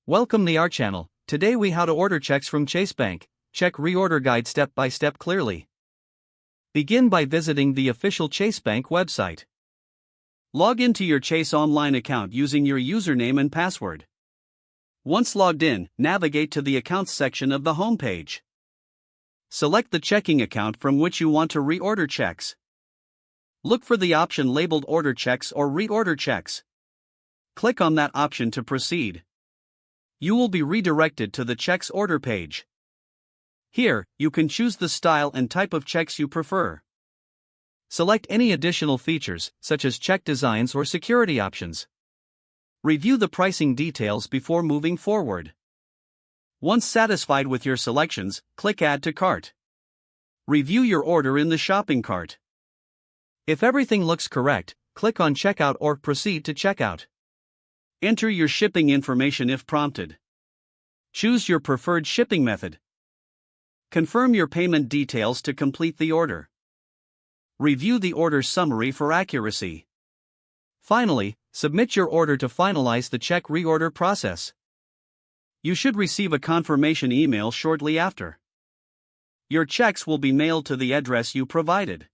Welcome to our channel. Today we how to order checks from Chase Bank. Check reorder guide step by step clearly. Begin by visiting the official Chase Bank website. Log into your Chase online account using your username and password. Once logged in, navigate to the Accounts section of the home page. Select the checking account from which you want to reorder checks. Look for the option labeled Order Checks or Reorder Checks. Click on that option to proceed. You will be redirected to the checks order page. Here, you can choose the style and type of checks you prefer. Select any additional features, such as check designs or security options. Review the pricing details before moving forward. Once satisfied with your selections, click Add to Cart. Review your order in the shopping cart. If everything looks correct, click on Checkout or Proceed to Checkout. Enter your shipping information if prompted. Choose your preferred shipping method. Confirm your payment details to complete the order. Review the order summary for accuracy. Finally, submit your order to finalize the check reorder process. You should receive a confirmation email shortly after. Your checks will be mailed to the address you provided.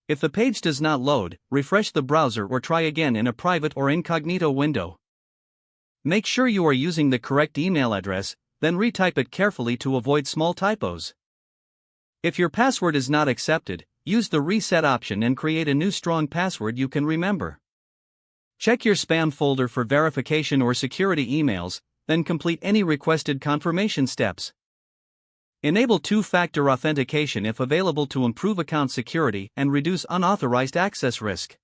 If the page does not load, refresh the browser or try again in a private or incognito window. Make sure you are using the correct email address, then retype it carefully to avoid small typos. If your password is not accepted, use the reset option and create a new strong password you can remember. Check your spam folder for verification or security emails, then complete any requested confirmation steps. Enable two-factor authentication if available to improve account security and reduce unauthorized access risk.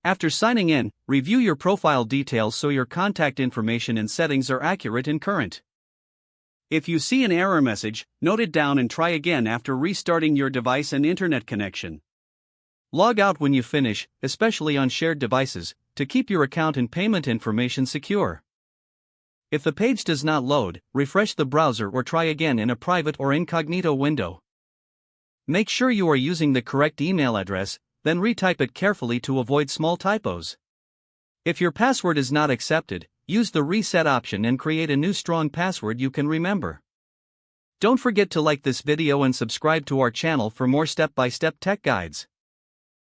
After signing in, review your profile details so your contact information and settings are accurate and current. If you see an error message, note it down and try again after restarting your device and internet connection. Log out when you finish, especially on shared devices, to keep your account and payment information secure. If the page does not load, refresh the browser or try again in a private or incognito window. Make sure you are using the correct email address, then retype it carefully to avoid small typos. If your password is not accepted, use the reset option and create a new strong password you can remember. Don't forget to like this video and subscribe to our channel for more step-by-step tech guides.